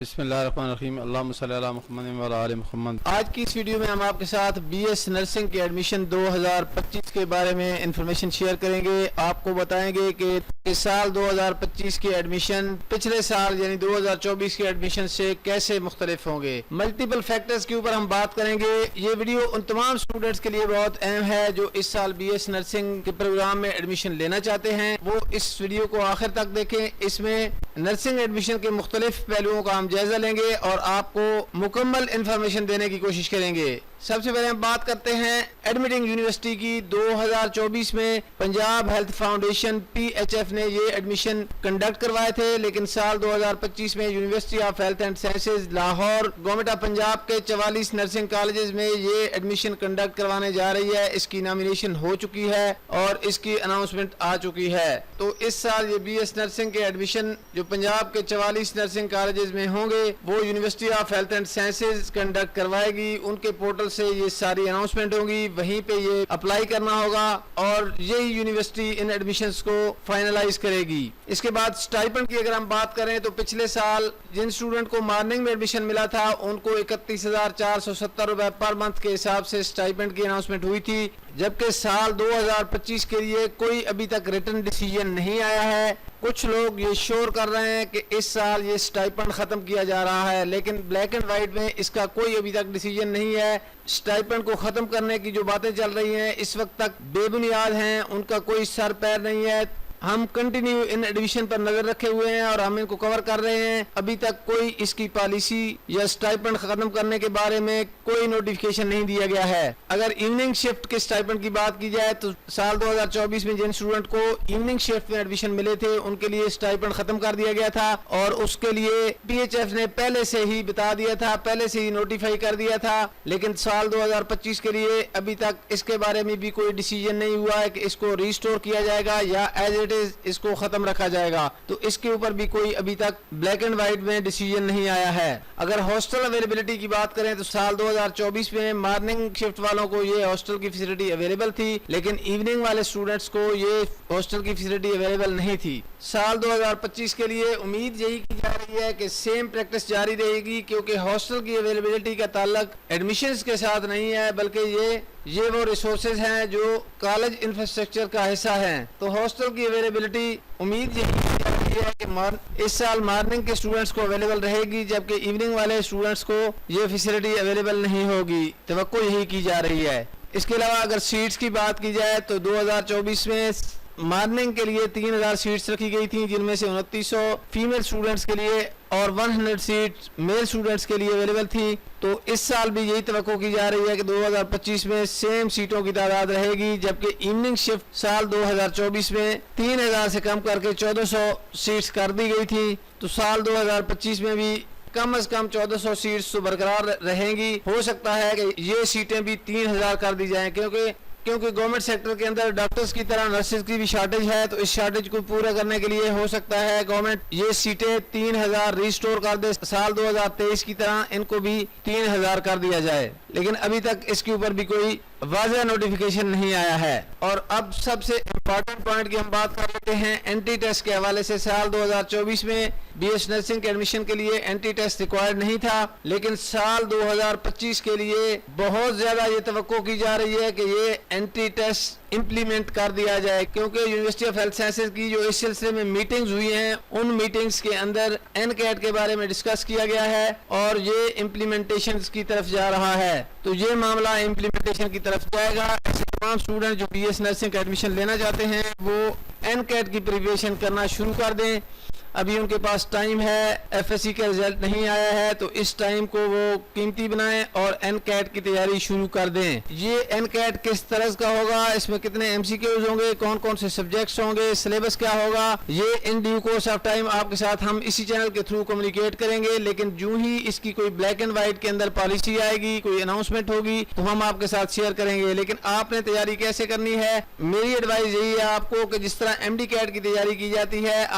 بسم اللہ الرحمن الرحیم اللہم صلی علی محمد و علی آل محمد۔ آج کی اس ویڈیو میں ہم آپ کے ساتھ بی ایس نرسنگ کے ایڈمیشن 2025 کے بارے میں انفارمیشن شیئر کریں گے۔ آپ کو بتائیں گے کہ اس سال 2025 کے ایڈمیشن پچھلے سال یعنی 2024 کے ایڈمیشن سے کیسے مختلف ہوں گے۔ ملٹیپل فیکٹرز کے اوپر ہم بات کریں گے۔ یہ ویڈیو ان تمام اسٹوڈنٹس کے لیے بہت اہم ہے جو اس سال بی ایس نرسنگ کے پروگرام میں ایڈمیشن لینا چاہتے ہیں، وہ اس ویڈیو کو آخر تک دیکھیں۔ اس میں نرسنگ ایڈمیشن کے مختلف پہلوؤں کا ہم جائزہ لیں گے اور آپ کو مکمل انفارمیشن دینے کی کوشش کریں گے۔ سب سے پہلے ہم بات کرتے ہیں ایڈمیٹنگ یونیورسٹی کی۔ 2024 میں پنجاب ہیلتھ فاؤنڈیشن PHF نے یہ ایڈمیشن کنڈکٹ کروائے تھے، لیکن سال 2025 میں university of health and sciences Lahore government of Punjab کے 44 نرسنگ کالجز میں یہ ایڈمیشن کنڈکٹ کروانے جا رہی ہے۔ اس کی نامینیشن ہو چکی ہے اور اس کی اناؤنسمنٹ آ چکی ہے۔ تو اس سال یہ بی ایس نرسنگ کے ایڈمیشن جو پنجاب کے 44 نرسنگ کالجز میں ہوں گے وہ university of health and sciences conduct کروائے گی۔ ان کے پورٹل سے یہ ساری اناؤنسمنٹ ہوگی، وہیں پہ یہ اپلائی کرنا ہوگا اور یہی یونیورسٹی ان ایڈمیشنز کو فائنلائز کرے گی۔ اس کے بعد سٹائپنڈ کی اگر ہم بات کریں تو پچھلے سال جن اسٹوڈنٹ کو مارننگ میں ایڈمیشن ملا تھا ان کو 31,470 روپے پر منتھ کے حساب سے سٹائپنڈ کی اناؤنسمنٹ ہوئی تھی، جبکہ سال 2025 کے لیے کوئی ابھی تک ریٹن ڈیسیژن نہیں آیا ہے۔ کچھ لوگ یہ شور کر رہے ہیں کہ اس سال یہ سٹائپنڈ ختم کیا جا رہا ہے، لیکن بلیک اینڈ وائٹ میں اس کا کوئی ابھی تک ڈیسیژن نہیں ہے۔ سٹائپنڈ کو ختم کرنے کی جو باتیں چل رہی ہیں اس وقت تک بے بنیاد ہیں، ان کا کوئی سر پیر نہیں ہے۔ ہم کنٹینیو ان ایڈمیشن پر نظر رکھے ہوئے ہیں اور ہم ان کو کور کر رہے ہیں۔ ابھی تک کوئی اس کی پالیسی یا سٹائپنڈ ختم کرنے کے بارے میں کوئی نوٹیفیکیشن نہیں دیا گیا ہے۔ اگر ایوننگ شفٹ کے سٹائپنڈ کی بات کی جائے تو سال 2024 میں جن اسٹوڈنٹ کو ایوننگ شفٹ میں ایڈمیشن ملے تھے ان کے لیے سٹائپنڈ ختم کر دیا گیا تھا اور اس کے لیے PHF نے پہلے سے ہی بتا دیا تھا، پہلے سے ہی نوٹیفائی کر دیا تھا، لیکن سال 2025 کے لیے ابھی تک اس کے بارے میں بھی کوئی ڈیسیژن نہیں ہوا ہے کہ اس کو ریسٹور کیا جائے گا یا ایز اٹ اس کو ختم رکھا جائے گا۔ تو اس کے اوپر بھی کوئی ابھی تک بلیک اینڈ وائٹ میں ڈیسیژن نہیں آیا ہے۔ اگر ہاسٹل اویلیبلٹی کی بات کریں تو سال 2024 میں مارننگ شفٹ والوں کو یہ ہاسٹل کی فیسلٹی اویلیبل تھی، لیکن ایوننگ والے اسٹوڈنٹس کو یہ ہاسٹل کی فیسلٹی اویلیبل نہیں تھی۔ سال 2025 کے لیے امید یہی کی جا رہی ہے کہ سیم پریکٹس جاری رہے گی، کیونکہ ہاسٹل کی اویلیبلٹی کا تعلق ایڈمیشنز کے ساتھ نہیں ہے بلکہ یہ وہ ریسورسز ہیں جو کالج انفراسٹرکچر کا حصہ ہیں۔ تو ہاسٹل کی اویلیبلٹی امید یہی کی جا رہی ہے کہ اس سال مارننگ کے اسٹوڈنٹس کو اویلیبل رہے گی، جبکہ ایوننگ والے اسٹوڈنٹس کو یہ فیسلٹی اویلیبل نہیں ہوگی، توقع یہی کی جا رہی ہے۔ اس کے علاوہ اگر سیٹس کی بات کی جائے تو 2024 میں مارننگ کے لیے 3,000 سیٹس رکھی گئی تھیں، جن میں سے 2,900 فیمیل اسٹوڈنٹس کے لیے اور 100 سیٹ میل اسٹوڈنٹس کے لیے اویلیبل تھی۔ تو اس سال بھی یہی توقع کی جا رہی ہے کہ 2025 میں سیم سیٹوں کی تعداد رہے گی، جبکہ ایوننگ شفٹ سال 2024 میں 3,000 سے کم کر کے 1,400 سیٹس کر دی گئی تھی۔ تو سال 2025 میں بھی کم از کم 1,400 سیٹس تو برقرار رہیں گی۔ ہو سکتا ہے کہ یہ سیٹیں بھی 3,000 کر دی جائیں، کیونکہ گورنمنٹ سیکٹر کے اندر ڈاکٹرز کی طرح نرسز کی بھی شارٹیج ہے، تو اس شارٹیج کو پورا کرنے کے لیے ہو سکتا ہے گورنمنٹ یہ سیٹیں 3,000 ریسٹور کر دے، سال 2023 کی طرح ان کو بھی 3,000 کر دیا جائے، لیکن ابھی تک اس کے اوپر بھی کوئی واضح نوٹیفیکیشن نہیں آیا ہے۔ اور اب سب سے امپورٹنٹ پوائنٹ کی ہم بات کر لیتے ہیں اینٹی ٹیسٹ کے حوالے سے۔ سال 2024 میں بی ایس نرسنگ کے ایڈمیشن کے لیے اینٹی ٹیسٹ ریکوائرڈ نہیں تھا، لیکن سال 2025 کے لیے بہت زیادہ یہ توقع کی جا رہی ہے کہ یہ اینٹی ٹیسٹ امپلیمنٹ کر دیا جائے، کیونکہ یونیورسٹی آف ہیلتھ سائنسز کی جو اس سلسلے میں میٹنگز ہوئی ہیں ان میٹنگز کے اندر NCAT کے بارے میں ڈسکس کیا گیا ہے اور یہ امپلیمنٹیشن کی طرف جا رہا ہے۔ تو یہ معاملہ امپلیمنٹیشن کی طرف جائے گا۔ ایسے تمام اسٹوڈنٹ جو بی ایس نرسنگ کا ایڈمیشن لینا چاہتے ہیں وہ NCAT کی پریپریشن کرنا شروع کر دیں۔ ابھی ان کے پاس ٹائم ہے، FSC کا رزلٹ نہیں آیا ہے، تو اس ٹائم کو وہ قیمتی بنائیں اور NCAT کی تیاری شروع کر دیں۔ یہ NCAT کس طرح کا ہوگا، اس میں کتنے MCQs ہوں گے، کون کون سے سبجیکٹس ہوں گے، سلیبس کیا ہوگا، یہ in due course of time آپ کے ساتھ ہم اسی چینل کے تھرو کمیونیکیٹ کریں گے، لیکن جو ہی اس کی کوئی بلیک اینڈ وائٹ کے اندر پالیسی آئے گی، کوئی اناؤنسمنٹ ہوگی تو ہم آپ کے ساتھ شیئر کریں گے۔ لیکن آپ نے تیاری کیسے کرنی ہے، میری ایڈوائز یہی ہے آپ کو کہ جس طرح MD CAT کی تیاری کی جاتی ہے،